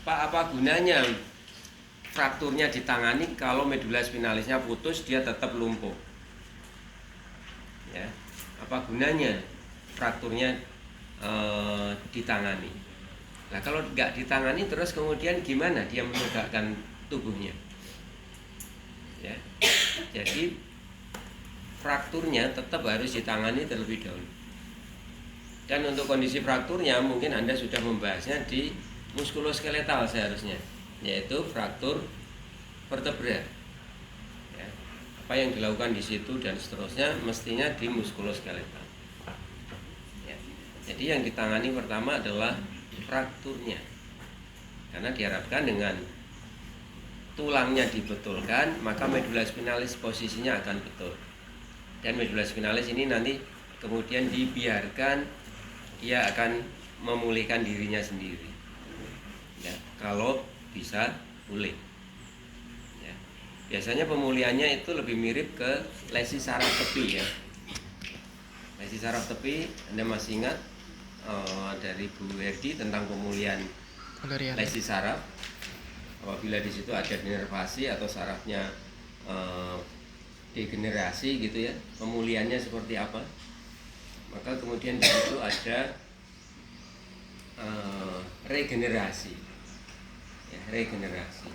Pak, apa gunanya frakturnya ditangani kalau medula spinalisnya putus, dia tetap lumpuh? Ya, apa gunanya frakturnya ditangani? Nah, kalau nggak ditangani terus kemudian gimana dia menegakkan tubuhnya? Ya, jadi frakturnya tetap harus ditangani terlebih dahulu. Dan untuk kondisi frakturnya mungkin Anda sudah membahasnya di muskuloskeletal seharusnya, yaitu fraktur vertebra. Ya, apa yang dilakukan di situ dan seterusnya mestinya di muskuloskeletal. Ya, jadi yang ditangani pertama adalah frakturnya, karena diharapkan dengan tulangnya dibetulkan maka medula spinalis posisinya akan betul, dan medula spinalis ini nanti kemudian dibiarkan dia akan memulihkan dirinya sendiri, ya, kalau bisa pulih. Ya, biasanya pemulihannya itu lebih mirip ke lesi saraf tepi, ya. Lesi saraf tepi, Anda masih ingat dari Bu Herdi tentang pemulihan lesi saraf? Apabila di situ ada denervasi atau sarafnya degenerasi gitu ya, pemulihannya seperti apa? Maka kemudian di situ ada regenerasi, ya, regenerasi.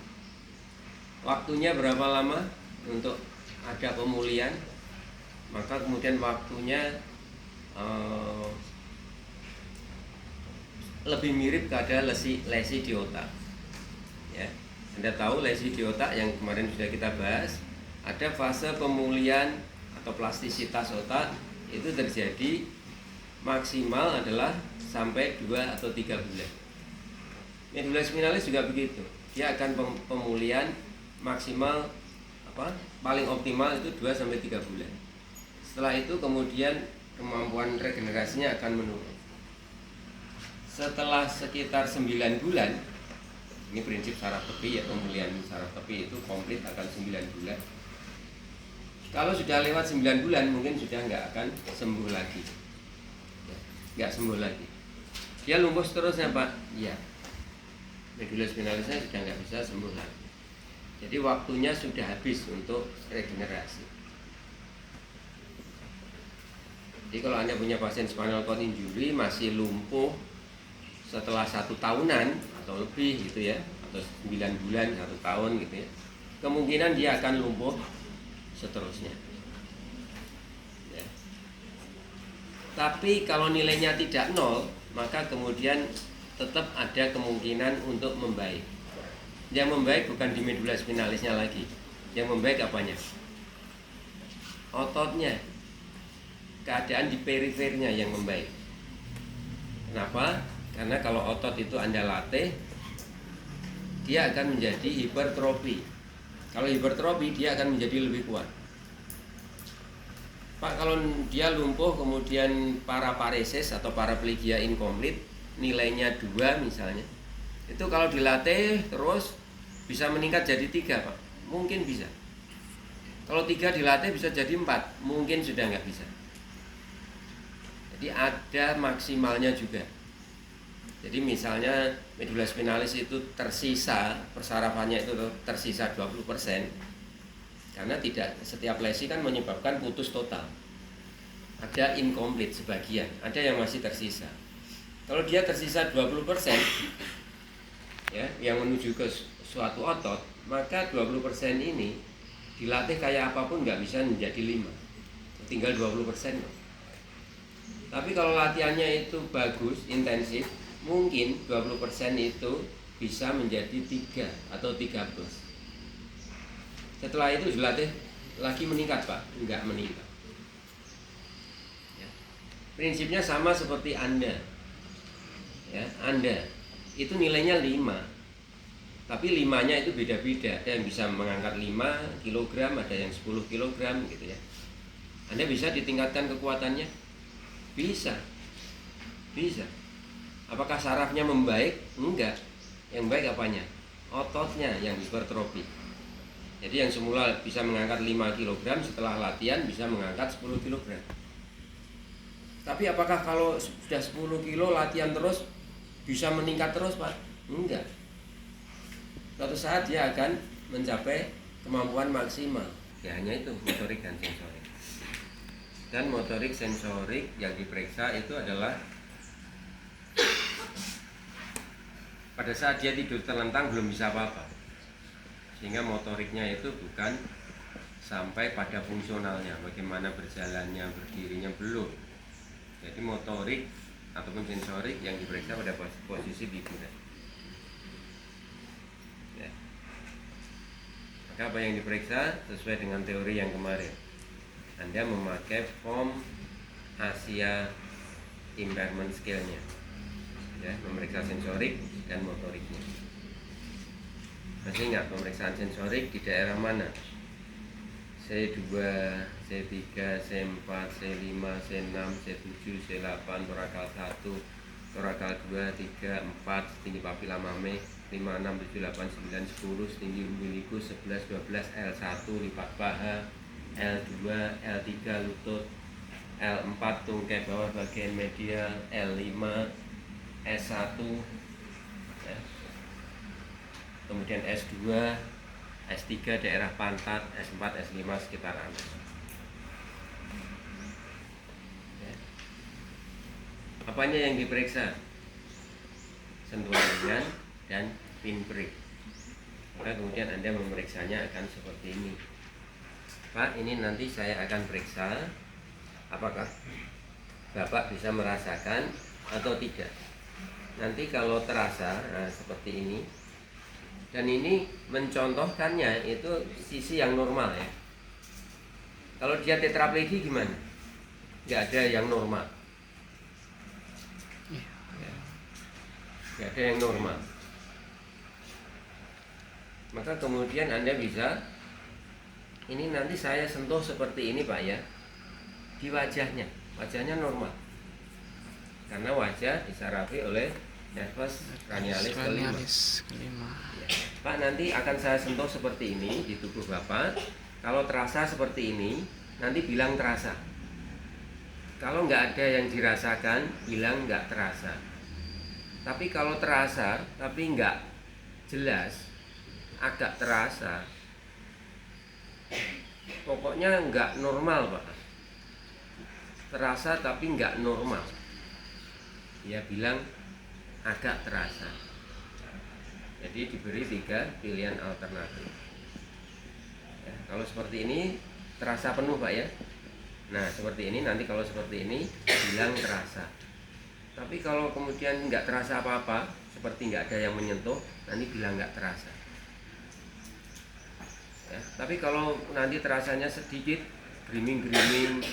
Waktunya berapa lama untuk ada pemulihan? Maka kemudian waktunya lebih mirip kepada lesi di otak. Ya, Anda tahu lesi di otak yang kemarin sudah kita bahas, ada fase pemulihan atau plastisitas otak itu terjadi maksimal adalah sampai 2 atau 3 bulan. Medula spinalis juga begitu. Dia akan pemulihan maksimal paling optimal itu 2 sampai 3 bulan. Setelah itu kemudian kemampuan regenerasinya akan menurun. Setelah sekitar 9 bulan, ini prinsip saraf tepi ya, pemulihan saraf tepi itu komplit akan 9 bulan. Kalau sudah lewat 9 bulan mungkin sudah nggak akan sembuh lagi, nggak sembuh lagi. Dia lumpuh seterusnya Pak, iya. Medula spinalisnya sudah nggak bisa sembuh lagi. Jadi waktunya sudah habis untuk regenerasi. Jadi kalau Anda punya pasien spinal cord injury masih lumpuh setelah 1 tahunan atau lebih gitu ya, atau 9 bulan, 1 tahun gitu ya, kemungkinan dia akan lumpuh seterusnya, ya. Tapi kalau nilainya tidak 0, maka kemudian tetap ada kemungkinan untuk membaik. Yang membaik bukan di medula spinalisnya lagi. Yang membaik apanya? Ototnya, keadaan di perifernya yang membaik. Kenapa? Karena kalau otot itu Anda latih, dia akan menjadi hipertrofi. Kalau hipertrofi dia akan menjadi lebih kuat. Pak, kalau dia lumpuh kemudian paraparesis atau paraplegia inkomplit, nilainya 2 misalnya, itu kalau dilatih terus bisa meningkat jadi 3 Pak, mungkin bisa. Kalau 3 dilatih bisa jadi 4, mungkin sudah nggak bisa. Jadi ada maksimalnya juga. Jadi misalnya medula spinalis itu tersisa, persarafannya itu tersisa 20%, karena tidak setiap lesi kan menyebabkan putus total. Ada incomplete sebagian, ada yang masih tersisa. Kalau dia tersisa 20%, ya, yang menuju ke suatu otot, maka 20% ini dilatih kayak apapun nggak bisa menjadi 5, tinggal 20%. Tapi kalau latihannya itu bagus, intensif, mungkin 20% itu bisa menjadi 3 atau 13. Setelah itu dilatih lagi meningkat Pak, enggak meningkat, ya. Prinsipnya sama seperti Anda, ya, Anda itu nilainya 5, tapi 5-nya itu beda-beda. Ada yang bisa mengangkat 5 kg, ada yang 10 kg gitu ya. Anda bisa ditingkatkan kekuatannya? Bisa. Bisa. Apakah sarafnya membaik? Enggak. Yang baik apanya? Ototnya yang hipertrofi. Jadi yang semula bisa mengangkat 5 kg, setelah latihan bisa mengangkat 10 kg. Tapi apakah kalau sudah 10 kg latihan terus bisa meningkat terus Pak? Enggak. suatu saat dia akan mencapai kemampuan maksimal. Ya hanya itu motorik dan sensorik. Dan motorik sensorik yang diperiksa itu adalah pada saat dia tidur terlentang belum bisa apa-apa, sehingga motoriknya itu bukan sampai pada fungsionalnya, bagaimana berjalannya, berdirinya belum. Jadi motorik ataupun sensorik yang diperiksa pada posisi tiduran. Ya. Maka apa yang diperiksa sesuai dengan teori yang kemarin. Anda memakai form Asia Impairment Scale-nya, ya, memeriksa sensorik dan motoriknya. Masih ingat pemeriksaan sensorik di daerah mana? C2, C3, C4, C5, C6, C7, C8, torakal 1, torakal 2, 3, 4, tinggi papila mame, 5, 6, 7, 8, 9, 10, tinggi umbilikus, 11, 12, L1, lipat paha, L2, L3, lutut, L4, tungkai bawah bagian medial, L5, S1, ya. Kemudian S2, S3 daerah pantat, S4, S5 sekitar anus. Ya. Apanya yang diperiksa? Sentuhan ringan dan pinprick. Maka kemudian Anda memeriksanya akan seperti ini. Pak, ini nanti saya akan periksa apakah Bapak bisa merasakan atau tidak. Nanti kalau terasa, nah, seperti ini. Dan ini mencontohkannya itu sisi yang normal ya. Kalau dia tetraplegi gimana? Nggak ada yang normal. Ya. Nggak ada yang normal. Maka kemudian Anda bisa, ini nanti saya sentuh seperti ini Pak ya, di wajahnya. Wajahnya normal. Karena wajah disarafi oleh nervus cranialis kelima. Ya. Pak, nanti akan saya sentuh seperti ini di tubuh Bapak. Kalau terasa seperti ini, nanti bilang terasa. Kalau nggak ada yang dirasakan, bilang nggak terasa. Tapi kalau terasa, tapi nggak jelas, agak terasa, pokoknya nggak normal Pak. Terasa tapi nggak normal. Ya bilang agak terasa. Jadi diberi 3 pilihan alternatif. Ya, kalau seperti ini terasa penuh Pak ya. Nah seperti ini, nanti kalau seperti ini bilang terasa. Tapi kalau kemudian nggak terasa apa-apa, seperti nggak ada yang menyentuh, nanti bilang nggak terasa. Ya, tapi kalau nanti terasanya sedikit, gerimis-gerimis,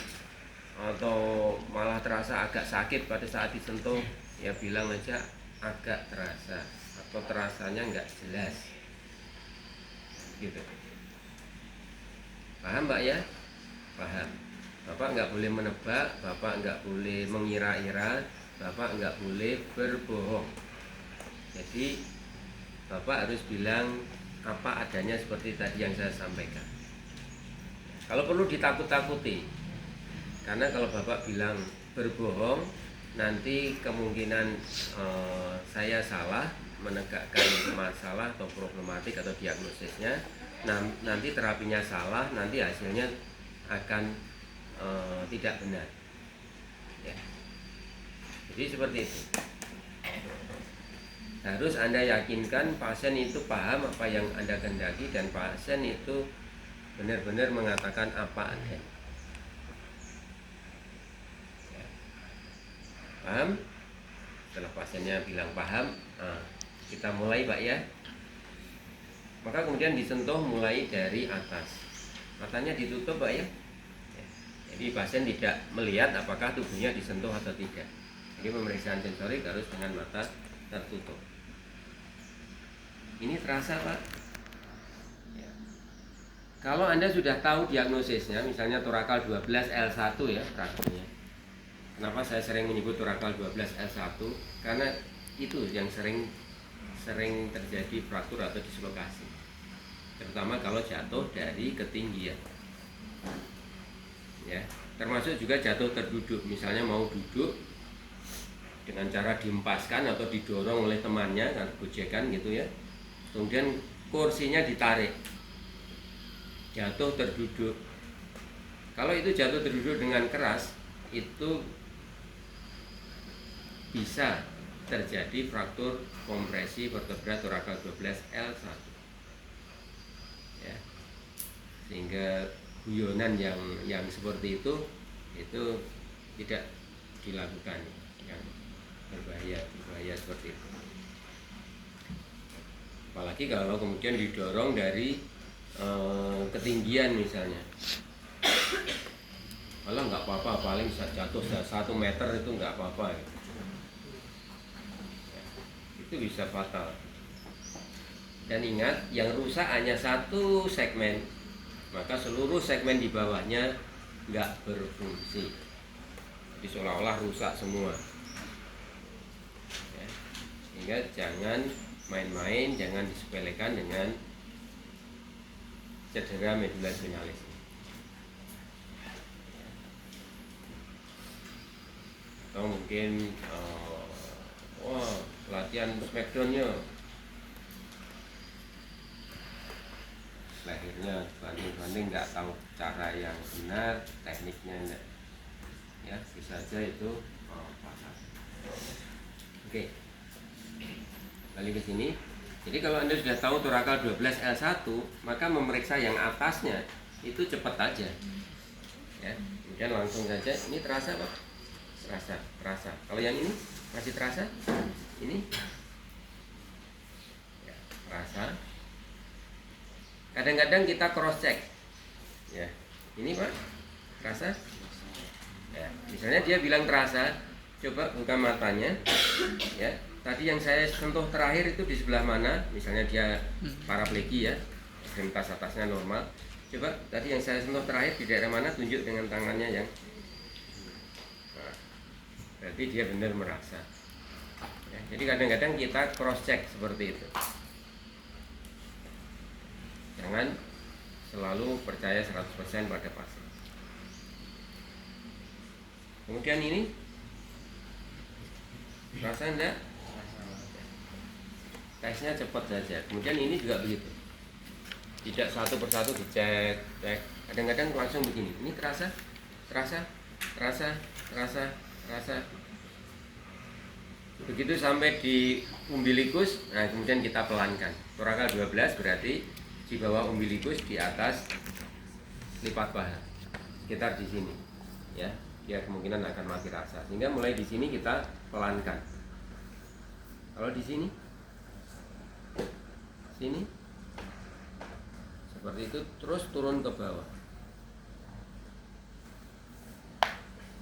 atau malah terasa agak sakit pada saat disentuh, ya bilang aja agak terasa atau terasanya nggak jelas gitu. Paham Mbak ya? Paham. Bapak nggak boleh menebak, Bapak nggak boleh mengira-ira, Bapak nggak boleh berbohong. Jadi Bapak harus bilang apa adanya seperti tadi yang saya sampaikan. Kalau perlu ditakut-takuti, karena kalau Bapak bilang berbohong, nanti kemungkinan saya salah menegakkan masalah atau problematik atau diagnosisnya. Nanti terapinya salah, nanti hasilnya akan tidak benar. Ya. Jadi seperti itu. Harus Anda yakinkan pasien itu paham apa yang Anda kehendaki dan pasien itu benar-benar mengatakan apa adanya. Ya. Paham? Setelah pasiennya bilang paham, kita mulai Pak ya. Maka kemudian disentuh mulai dari atas. Matanya ditutup Pak ya. Jadi pasien tidak melihat apakah tubuhnya disentuh atau tidak. Jadi pemeriksaan sensorik harus dengan mata tertutup. Ini terasa Pak ya. Kalau Anda sudah tahu diagnosisnya, misalnya torakal 12 L1 ya frakturnya. Kenapa saya sering menyebut torakal 12 L1? Karena itu yang sering terjadi fraktur atau dislokasi, terutama kalau jatuh dari ketinggian ya, termasuk juga jatuh terduduk. Misalnya mau duduk dengan cara diempaskan atau didorong oleh temannya kan, gojekan gitu ya, kemudian kursinya ditarik, jatuh terduduk. Kalau itu jatuh terduduk dengan keras, itu bisa terjadi fraktur kompresi vertebra torakal 12 L1, ya. Sehingga guyonan yang seperti itu tidak dilakukan, yang berbahaya seperti itu. Apalagi kalau kemudian didorong dari ketinggian misalnya. Kalau nggak apa-apa, paling jatuh 1 meter itu nggak apa-apa, ya. Itu bisa fatal. Dan ingat, yang rusak hanya satu segmen, maka seluruh segmen di bawahnya nggak berfungsi. Jadi seolah-olah rusak semua, ya. Sehingga jangan main-main, jangan disepelekan dengan cedera medula spinalis. Atau mungkin latihan smackdownnya, lahirnya banding-banding nggak tahu cara yang benar, tekniknya enggak, ya bisa aja itu patah. Oke, balik ke sini. Jadi kalau Anda sudah tahu torakal 12 L1, maka memeriksa yang atasnya itu cepat aja, ya. Kemudian langsung saja, ini terasa Pak? Terasa. Kalau yang ini masih terasa? Ini? Ya, terasa. Kadang-kadang kita cross check, ya. Ini Pak, terasa? Ya, misalnya dia bilang terasa, coba buka matanya, ya. Tadi yang saya sentuh terakhir itu di sebelah mana? Misalnya dia paraplegia, ya, ekstremitas atasnya normal. Coba tadi yang saya sentuh terakhir di daerah mana? Tunjuk dengan tangannya yang. Nah, berarti dia benar merasa. Ya, jadi kadang-kadang kita cross check seperti itu. Jangan selalu percaya 100% pada pasien. Kemudian ini, rasa enggak? Tesnya cepat saja. Kemudian ini juga begitu. Tidak satu persatu dicek, cek. Kadang-kadang langsung begini. Ini terasa. Begitu sampai di umbilikus, nah kemudian kita pelankan. Torakal 12 berarti di bawah umbilikus, di atas lipat paha. Sekitar di sini, ya. Dia kemungkinan akan mati rasa. Sehingga mulai di sini kita pelankan. Kalau di sini seperti itu, terus turun ke bawah.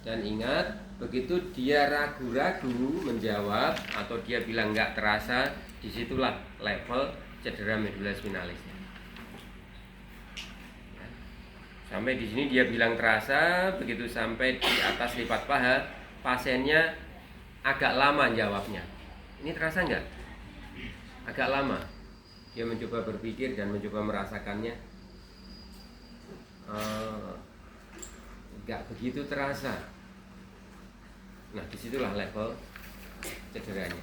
Dan ingat, begitu dia ragu-ragu menjawab atau dia bilang nggak terasa, disitulah level cedera medula spinalisnya. Sampai di sini dia bilang terasa, begitu sampai di atas lipat paha, pasiennya agak lama jawabnya. Ini terasa nggak? Agak lama. Dia mencoba berpikir dan mencoba merasakannya. Nggak begitu terasa. Nah, disitulah level cederanya.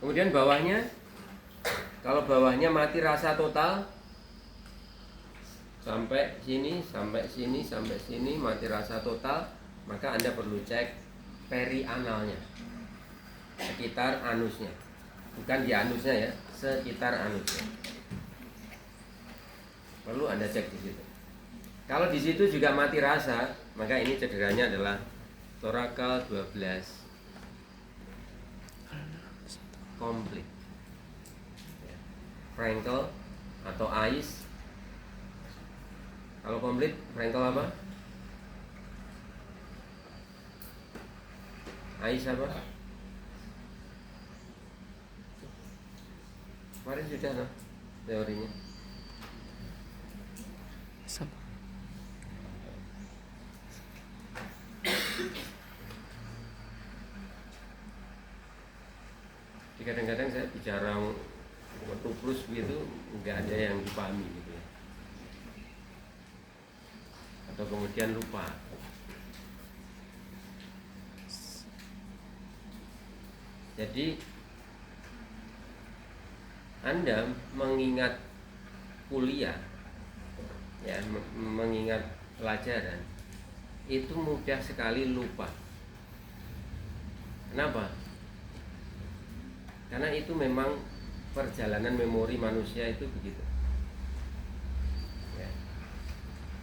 Kemudian bawahnya, kalau bawahnya mati rasa total, sampai sini mati rasa total, maka Anda perlu cek perianalnya, sekitar anusnya, bukan di anusnya ya, sekitar anusnya. Perlu Anda cek di situ. Kalau di situ juga mati rasa, maka ini cederanya adalah torakal 12 komplit, Frankel atau AIS. Kalau komplit, Frankel apa? AIS apa? Kemarin sudah lah teorinya. Sama. Kadang-kadang saya bicara tuprus gitu, nggak ada yang dipahami gitu ya. Atau kemudian lupa. Jadi Anda mengingat kuliah, ya, mengingat pelajaran, itu mudah sekali lupa. Kenapa? Karena itu memang perjalanan memori manusia itu begitu. Ya.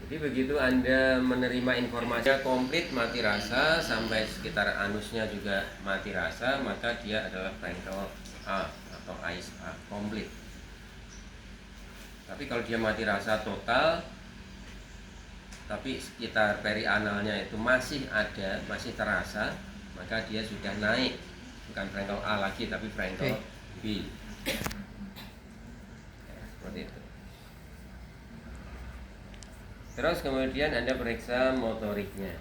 Jadi begitu Anda menerima informasi komplit mati rasa sampai sekitar anusnya juga mati rasa, maka dia adalah Frankel A atau AIS A komplit. Tapi kalau dia mati rasa total, tapi sekitar perianalnya itu masih ada, masih terasa, maka dia sudah naik, bukan Frankel A lagi tapi Frankel B. Ya, seperti itu. Terus kemudian Anda periksa motoriknya.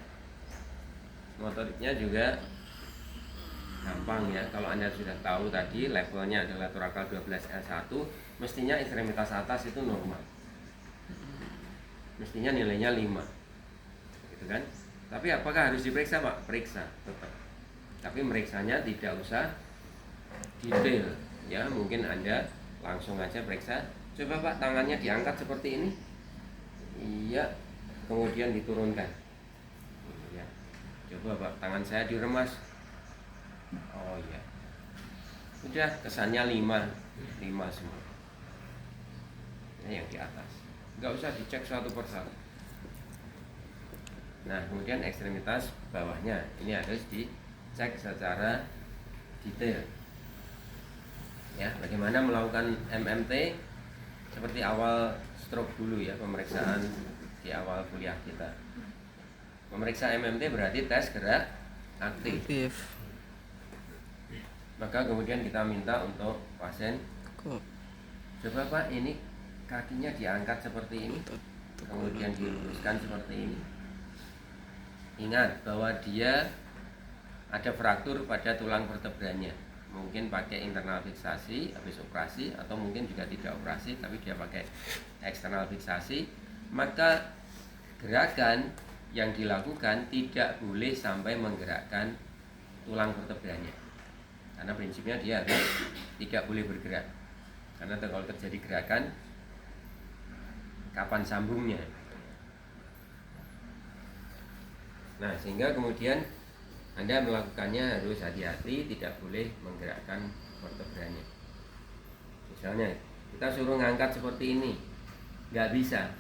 Motoriknya juga gampang ya. Kalau Anda sudah tahu tadi levelnya adalah torakal 12L1, mestinya ekstremitas atas itu normal. Mestinya nilainya 5. Gitu kan? Tapi apakah harus diperiksa, Pak? Periksa tetap. Tapi meriksanya tidak usah detail ya. Mungkin Anda langsung aja periksa. Coba Pak, tangannya diangkat seperti ini. Iya, kemudian diturunkan. Iya. Coba Pak, tangan saya diremas. Oh iya. Udah, kesannya 5 semua. Ini yang di atas. Nggak usah dicek satu persatu. Nah, kemudian ekstremitas bawahnya ini harus dicek secara detail. Ya, bagaimana melakukan MMT seperti awal stroke dulu ya, pemeriksaan di awal kuliah kita. Memeriksa MMT berarti tes gerak aktif. Maka kemudian kita minta untuk pasien, coba Pak, ini kakinya diangkat seperti ini, kemudian diluruskan seperti ini. Ingat bahwa dia ada fraktur pada tulang vertebranya. Mungkin pakai internal fiksasi habis operasi, atau mungkin juga tidak operasi tapi dia pakai eksternal fiksasi. Maka gerakan yang dilakukan tidak boleh sampai menggerakkan tulang vertebranya. Karena prinsipnya dia tidak boleh bergerak. Karena kalau terjadi gerakan, kapan sambungnya? Nah, sehingga kemudian Anda melakukannya harus hati-hati, tidak boleh menggerakkan vertebranya. Misalnya kita suruh ngangkat seperti ini, nggak bisa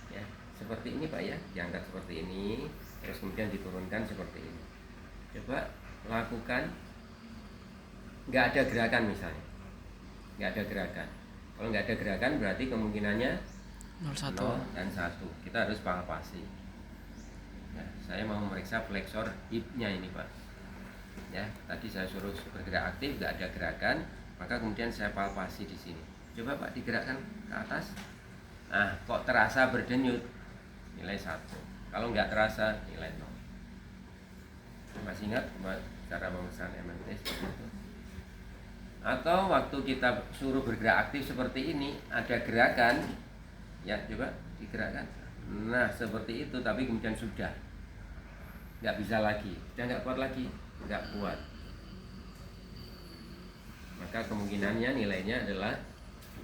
ya, seperti ini Pak ya, diangkat seperti ini, terus kemudian diturunkan seperti ini. Coba lakukan, nggak ada gerakan misalnya, nggak ada gerakan. Kalau nggak ada gerakan berarti kemungkinannya 0 dan 1. Kita harus palpasi. Ya, saya mau memeriksa flexor hipnya ini Pak. Ya, tadi saya suruh bergerak aktif, nggak ada gerakan, maka kemudian saya palpasi di sini. Coba Pak digerakkan ke atas. Nah, kok terasa berdenyut? Nilai 1. Kalau nggak terasa, nilai 0. Masih ingat cara pemeriksaan MMT seperti itu? Atau waktu kita suruh bergerak aktif seperti ini, ada gerakan, ya coba digerakkan. Nah seperti itu, tapi kemudian sudah nggak bisa lagi, sudah nggak kuat lagi, nggak kuat. Maka kemungkinannya nilainya adalah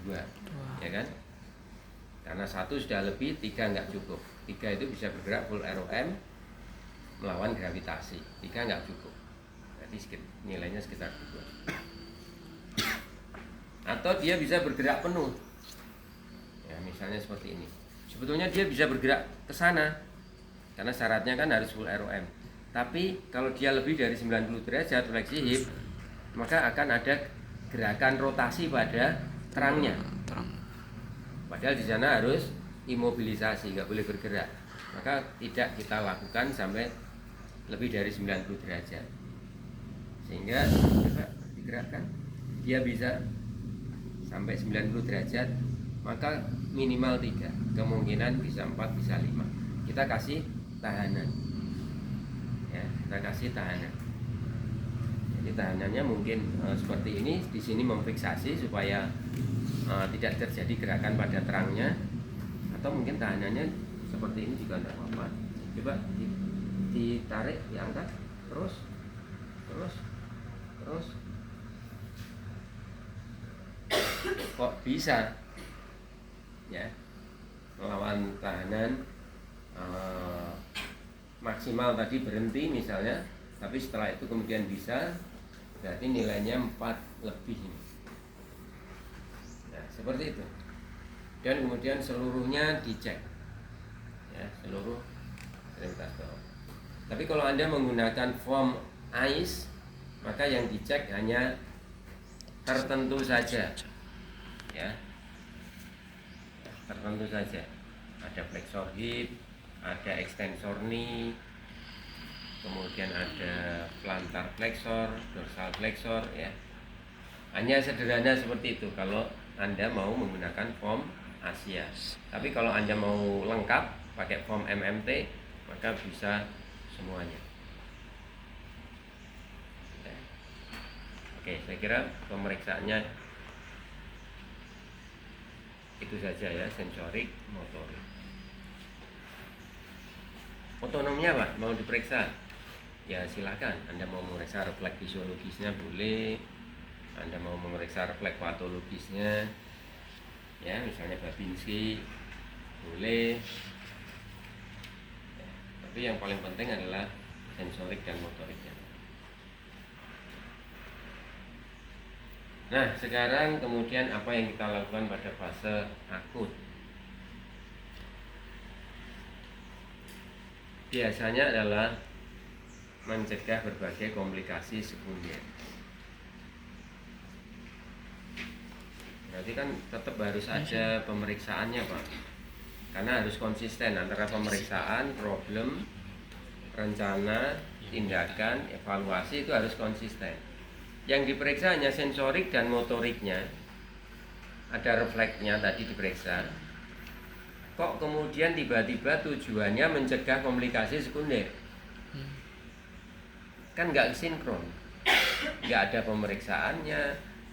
2, ya kan? Karena 1 sudah lebih, 3 nggak cukup. 3 itu bisa bergerak full ROM melawan gravitasi, 3 nggak cukup. Berarti nilainya sekitar 2. Atau dia bisa bergerak penuh. Ya, misalnya seperti ini. Sebetulnya dia bisa bergerak ke sana, karena syaratnya kan harus full ROM. Tapi kalau dia lebih dari 90 derajat fleksi hip, maka akan ada gerakan rotasi pada kerangnya. Padahal di sana harus imobilisasi, nggak boleh bergerak. Maka tidak kita lakukan sampai lebih dari 90 derajat. Sehingga coba digerakkan, dia bisa sampai 90 derajat, maka minimal 3, kemungkinan bisa 4, bisa 5. Kita kasih tahanan ya, kita kasih tahanan. Jadi tahanannya mungkin seperti ini, di sini memfiksasi supaya tidak terjadi gerakan pada terangnya, atau mungkin tahanannya seperti ini juga tidak apa-apa. Coba ditarik, diangkat, terus kok bisa ya melawan tahanan maksimal tadi berhenti misalnya, tapi setelah itu kemudian bisa, berarti nilainya 4 lebih. Nah, seperti itu. Dan kemudian seluruhnya dicek ya, seluruh ekstremitas bawah. Tapi kalau Anda menggunakan form ICE, maka yang dicek hanya tertentu saja ya, tertentu saja. Ada flexor hip, ada extensor knee, kemudian ada plantar flexor, dorsal flexor ya. Hanya sederhana seperti itu kalau Anda mau menggunakan form Asia. Tapi kalau Anda mau lengkap pakai form MMT, maka bisa semuanya. Oke, saya kira pemeriksaannya itu saja ya, sensorik, motorik. Otonomnya Pak, mau diperiksa? Ya silakan. Anda mau memeriksa refleks fisiologisnya boleh. Anda mau memeriksa refleks patologisnya, ya misalnya Babinski, boleh. Ya, tapi yang paling penting adalah sensorik dan motoriknya. Nah, sekarang kemudian apa yang kita lakukan pada fase akut? Biasanya adalah mencegah berbagai komplikasi sekunder. Berarti kan tetap harus ada pemeriksaannya Pak, karena harus konsisten antara pemeriksaan, problem, rencana, tindakan, evaluasi, itu harus konsisten. Yang diperiksa hanya sensorik dan motoriknya. Ada refleksnya tadi diperiksa. Kok kemudian tiba-tiba tujuannya mencegah komplikasi sekunder? Kan nggak sinkron, nggak ada pemeriksaannya,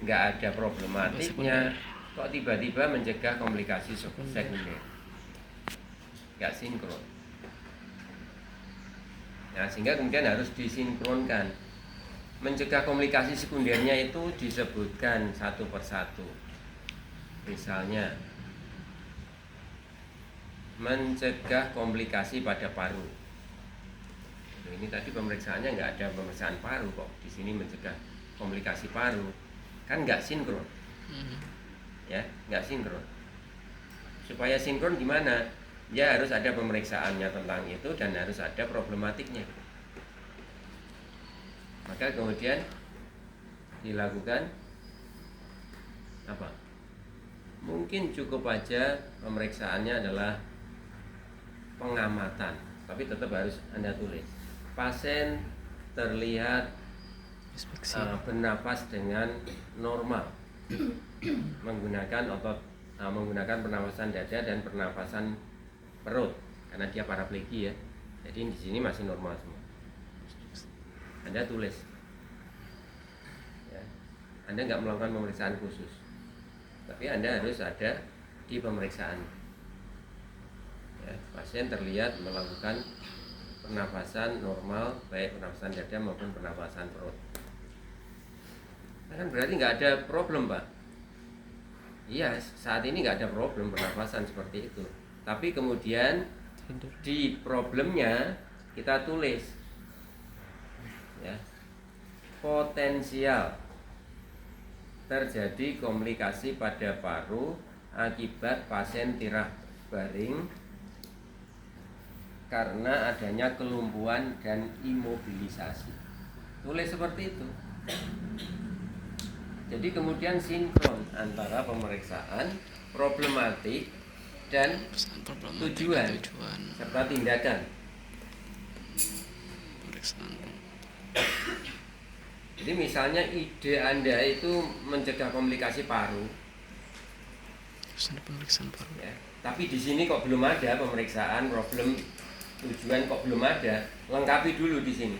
nggak ada problematiknya. Kok tiba-tiba mencegah komplikasi sekunder? Nggak sinkron. Nah, sehingga kemudian harus disinkronkan. Mencegah komplikasi sekundernya itu disebutkan satu persatu. Misalnya mencegah komplikasi pada paru. Ini tadi pemeriksaannya nggak ada pemeriksaan paru kok. Di sini mencegah komplikasi paru, kan nggak sinkron. Ya, nggak sinkron. Supaya sinkron gimana? Ya harus ada pemeriksaannya tentang itu dan harus ada problematiknya. Maka kemudian dilakukan apa? Mungkin cukup aja pemeriksaannya adalah pengamatan, tapi tetap harus Anda tulis. Pasien terlihat bernapas dengan normal, menggunakan menggunakan pernapasan dada dan pernapasan perut, karena dia paraplegi ya. Jadi di sini masih normal semua. Anda tulis ya. Anda nggak melakukan pemeriksaan khusus, tapi Anda harus ada di pemeriksaan ya. Pasien terlihat melakukan pernapasan normal, baik pernapasan dada maupun pernapasan perut. Kan berarti nggak ada problem Pak. Iya, saat ini nggak ada problem pernapasan seperti itu. Tapi kemudian di problemnya kita tulis ya, potensial terjadi komplikasi pada paru akibat pasien tirah baring karena adanya kelumpuhan dan imobilisasi. Tulis seperti itu. Jadi kemudian sinkron antara pemeriksaan, problematik, dan tujuan serta tindakan. Jadi misalnya ide Anda itu mencegah komplikasi paru, ya, tapi di sini kok belum ada pemeriksaan, problem, tujuan kok belum ada, lengkapi dulu di sini.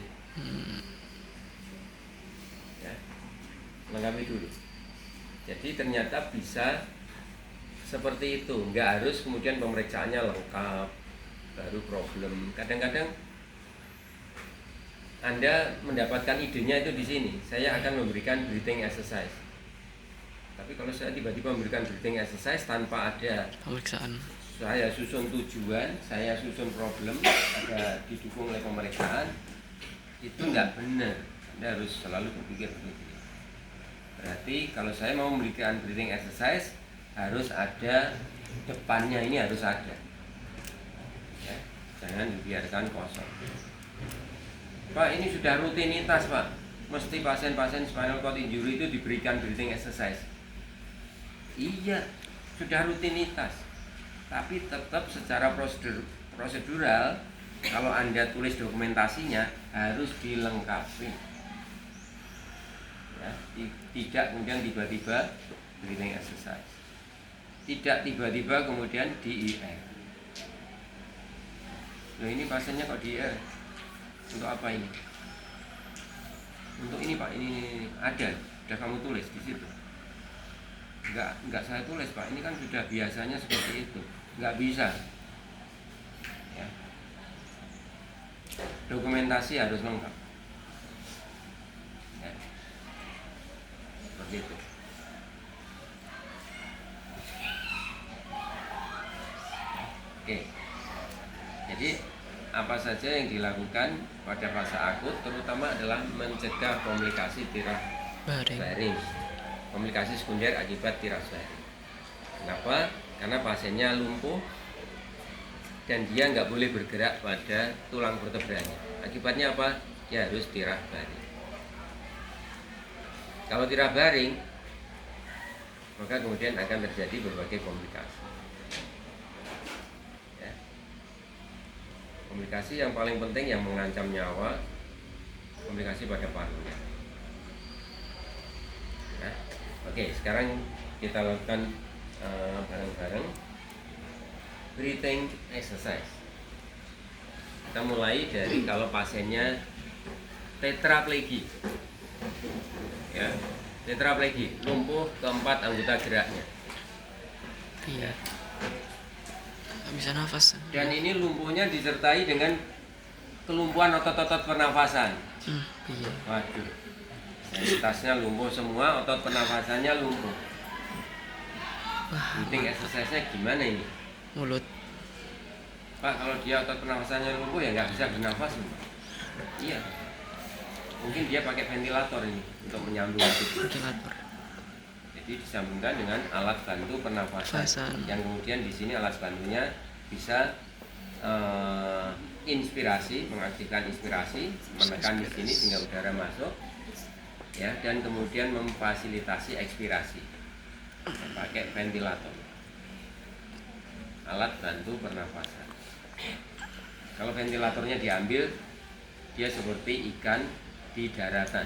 Ya, lengkapi dulu. Jadi ternyata bisa seperti itu, nggak harus kemudian pemeriksaannya lengkap baru problem. Kadang-kadang Anda mendapatkan idenya itu di sini. Saya akan memberikan breathing exercise. Tapi kalau saya tiba-tiba memberikan breathing exercise tanpa ada Pemeriksaan. saya susun tujuan, saya susun problem, ada didukung oleh pemeriksaan, itu nggak benar. Anda harus selalu berpikir begitu. Berarti kalau saya mau memberikan breathing exercise harus ada depannya, ini harus ada. Ya, jangan dibiarkan kosong. Pak, ini sudah rutinitas Pak. Mesti pasien-pasien spinal cord injury itu diberikan breathing exercise. Iya, sudah rutinitas. Tapi tetap secara prosedural, kalau Anda tulis dokumentasinya harus dilengkapi. Ya, tidak kemudian tiba-tiba breathing exercise. Tidak tiba-tiba kemudian di IR. Loh, ini pasiennya kok di IR? Untuk apa ini? Untuk ini Pak, ini ada, sudah kamu tulis di situ. Enggak saya tulis Pak, ini kan sudah biasanya seperti itu. Enggak bisa. Ya. Dokumentasi harus lengkap. Ya. Seperti itu. Oke. Jadi apa saja yang dilakukan pada fase akut terutama adalah mencegah komplikasi tirak baring, komplikasi sekunder akibat tirak baring. Kenapa? Karena pasiennya lumpuh dan dia nggak boleh bergerak pada tulang vertebranya. Akibatnya apa? Dia harus tirak baring. Kalau tirak baring, maka kemudian akan terjadi berbagai komplikasi. Komplikasi yang paling penting yang mengancam nyawa, komplikasi pada parunya. Nah, oke, sekarang kita lakukan bareng-bareng breathing exercise. Kita mulai dari kalau pasiennya tetraplegi, ya, tetraplegi, lumpuh keempat anggota geraknya. Iya. Bisa nafas. Dan ini lumpuhnya disertai dengan kelumpuhan otot-otot pernafasan. Iya. Waduh, tasnya lumpuh semua, otot pernafasannya lumpuh. Breathing exercise-nya gimana ini? Mulut. Pak, kalau dia otot pernafasannya lumpuh ya nggak bisa bernafas. Iya. Mungkin dia pakai ventilator ini untuk menyambung itu. Ventilator. Jadi disambungkan dengan alat bantu pernafasan. Yang kemudian di sini alat bantunya bisa inspirasi, mengaktifkan inspirasi, menekan di sini sehingga udara masuk, ya, dan kemudian memfasilitasi ekspirasi pakai ventilator, alat bantu pernafasan. Kalau ventilatornya diambil, dia seperti ikan di daratan,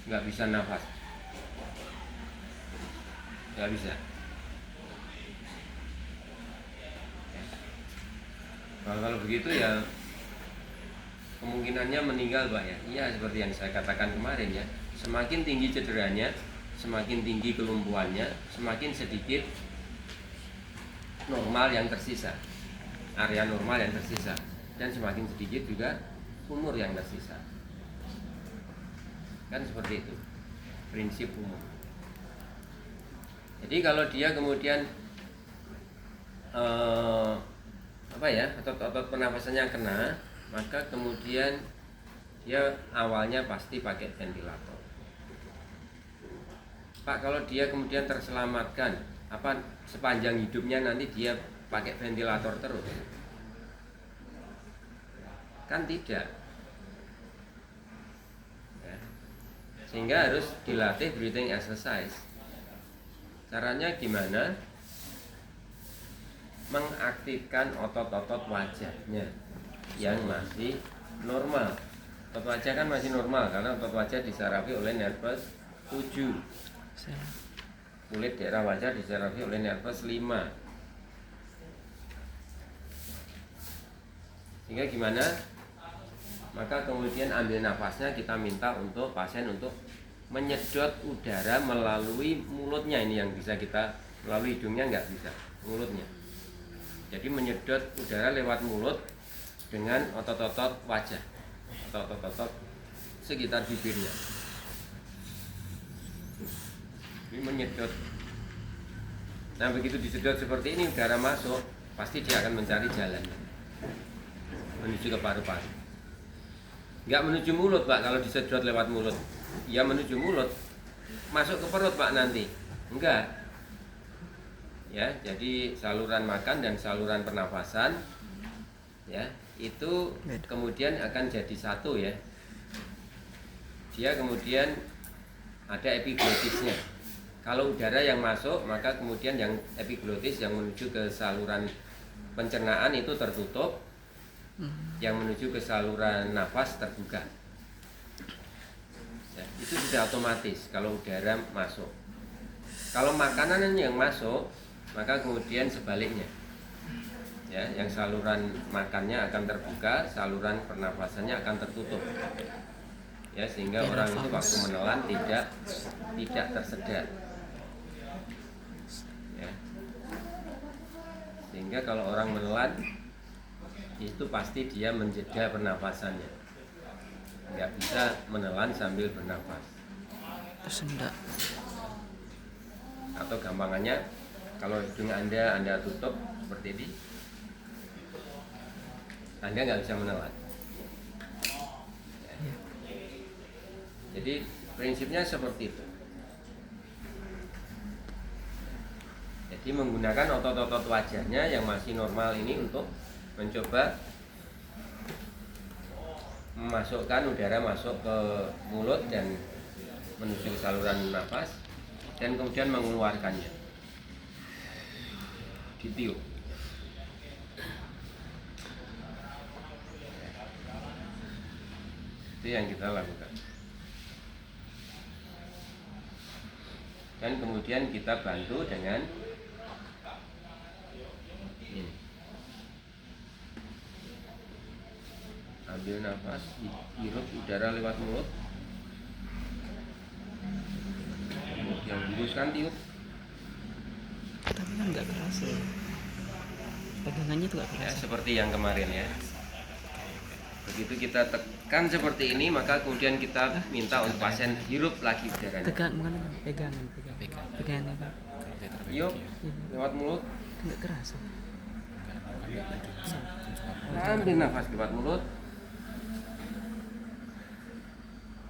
nggak bisa nafas, nggak bisa. Kalau begitu ya kemungkinannya meninggal Pak ya. Iya, seperti yang saya katakan kemarin ya. Semakin tinggi cederanya, semakin tinggi kelumpuhannya, semakin sedikit normal yang tersisa, area normal yang tersisa, dan semakin sedikit juga umur yang tersisa. Kan seperti itu prinsip umum. Jadi kalau dia kemudian otot-otot pernafasannya kena, maka kemudian dia awalnya pasti pakai ventilator. Pak, kalau dia kemudian terselamatkan, apa sepanjang hidupnya nanti dia pakai ventilator terus? Kan tidak. Ya. Sehingga harus dilatih breathing exercise. Caranya gimana? Mengaktifkan otot-otot wajahnya yang masih normal. Otot wajah kan masih normal karena otot wajah disarafi oleh nervus 7. Kulit daerah wajah disarafi oleh nervus 5. Sehingga gimana? Maka kemudian ambil nafasnya kita minta untuk pasien untuk menyedot udara melalui mulutnya. Ini yang bisa kita, melalui hidungnya nggak bisa, mulutnya. Jadi menyedot udara lewat mulut dengan otot-otot wajah, otot-otot sekitar bibirnya. Ini menyedot. Nah begitu disedot seperti ini udara masuk, pasti dia akan mencari jalan menuju ke paru-paru. Nggak menuju mulut Pak, kalau disedot lewat mulut. Ya menuju mulut, masuk ke perut Pak nanti. Enggak. Ya, jadi saluran makan dan saluran pernafasan ya, itu kemudian akan jadi satu ya. Dia kemudian ada epiglotisnya. Kalau udara yang masuk, maka kemudian yang epiglotis yang menuju ke saluran pencernaan itu tertutup, yang menuju ke saluran nafas terbuka. Ya, itu sudah otomatis kalau udara masuk. Kalau makanan yang masuk, maka kemudian sebaliknya. Ya, yang saluran makannya akan terbuka, saluran pernafasannya akan tertutup. Ya, sehingga orang itu waktu menelan tidak tersedat. Ya. Sehingga kalau orang menelan itu pasti dia menjeda pernafasannya, nggak bisa menelan sambil bernafas. Tersendak. Atau gampangannya, kalau hidung anda tutup seperti ini, anda nggak bisa menelan. Ya. Jadi prinsipnya seperti itu. Jadi menggunakan otot-otot wajahnya yang masih normal ini untuk mencoba memasukkan udara masuk ke mulut dan menuju ke saluran nafas dan kemudian mengeluarkannya. Ditiup. Itu yang kita lakukan. Dan kemudian kita bantu dengan ini. Ambil nafas, hirup udara lewat mulut, kemudian hembuskan tiup. Tapi kan nggak kerasa. Pegangannya tuh nggak Ya, kerasa. seperti yang kemarin ya. Begitu kita tekan seperti ini, maka kemudian kita minta untuk pasien hirup lagi udaranya. Tegang, bukan pegangan. Pegangan. Yuk, lewat mulut. Nggak kerasa. Ambil nafas lewat mulut.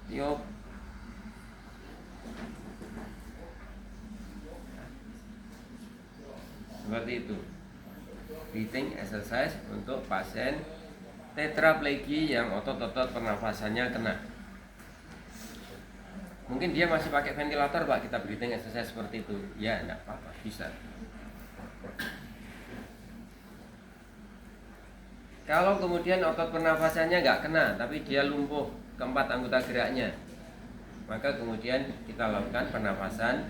Yuk. Seperti itu. Breathing exercise untuk pasien tetraplegi yang otot-otot pernafasannya kena. Mungkin dia masih pakai ventilator Pak, kita breathing exercise seperti itu. Ya, enggak apa-apa, bisa. Kalau kemudian otot pernafasannya nggak kena, tapi dia lumpuh keempat anggota geraknya, maka kemudian kita lakukan pernafasan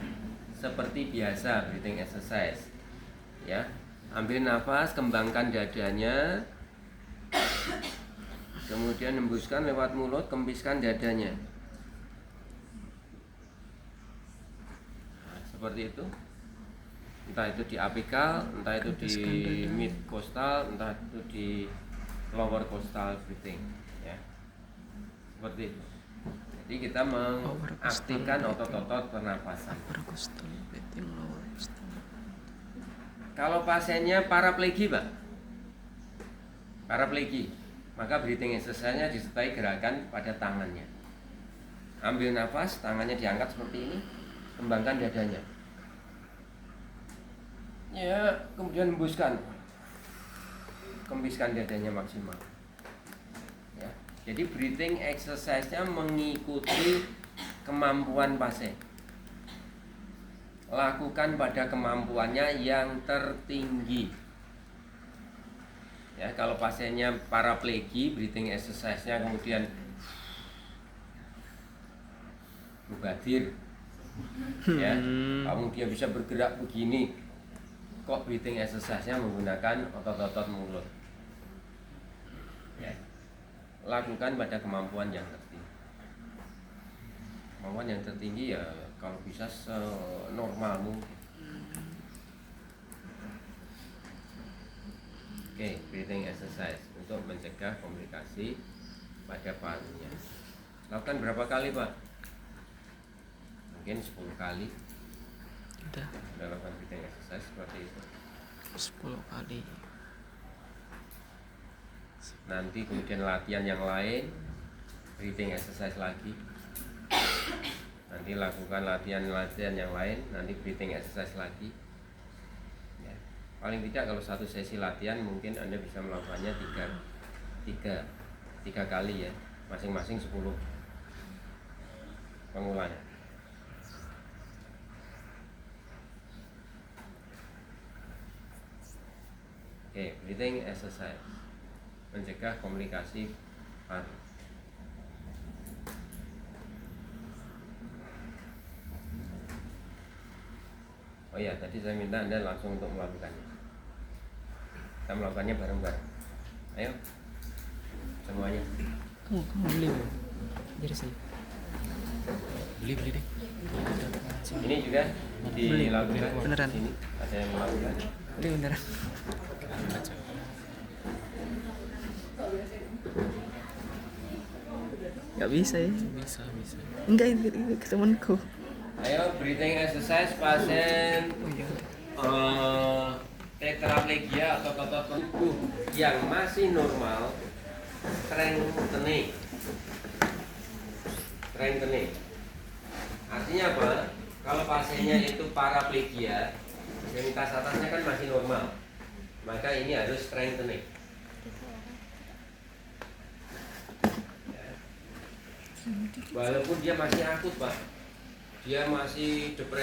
seperti biasa, breathing exercise. Ya, ambil nafas, kembangkan dadanya, kemudian hembuskan lewat mulut, kempiskan dadanya. Nah, seperti itu. Entah itu di apikal, entah itu di mid costal, entah itu di lower costal breathing, ya. Seperti itu. Jadi kita mengaktifkan otot-otot pernafasan. Kalau pasiennya paraplegi Pak, paraplegi, maka breathing exercise-nya disertai gerakan pada tangannya. Ambil nafas, tangannya diangkat seperti ini, kembangkan dadanya. Ya, kemudian hembuskan, kempiskan dadanya maksimal. Ya, jadi breathing exercise-nya mengikuti kemampuan pasien. Lakukan pada kemampuannya yang tertinggi. Ya, kalau pasiennya paraplegi, breathing exercise-nya kemudian mubadir, ya, kamu dia bisa bergerak begini, kok breathing exercise-nya menggunakan otot-otot mulut. Ya, lakukan pada kemampuan yang tertinggi. Kemampuan yang tertinggi ya kalau bisa senormal mungkin. Oke, breathing exercise untuk mencegah komplikasi pada parunya. Lakukan berapa kali Pak? Mungkin 10 kali Sudah lakukan breathing exercise seperti itu. 10 kali. Nanti kemudian latihan yang lain, breathing exercise lagi. Nanti lakukan latihan yang lain, nanti breathing exercise lagi. Ya. Paling tidak kalau satu sesi latihan mungkin Anda bisa melakukannya tiga kali ya, masing-masing 10 pengulangan. Oke, breathing exercise mencegah komplikasi paru. Oh iya, tadi saya minta Anda langsung untuk melakukannya. Kita melakukannya bareng-bareng. Ayo, semuanya. Kamu beli belum? Dari saya. Beli deh. Ini juga dilakukan. Beneran. Ini ada yang melakukan. Beli beneran. Gak bisa ya? Bisa. Enggak, itu ke temanku. Ayo, breathing exercise pasien Oh iya. tetraplegia atau otot tubuh yang masih normal, strengthening. Artinya apa? Kalau pasiennya itu paraplegia, ekstremitas atasnya kan masih normal, maka ini harus strengthening. Walaupun dia masih akut, Pak, dia masih depresi.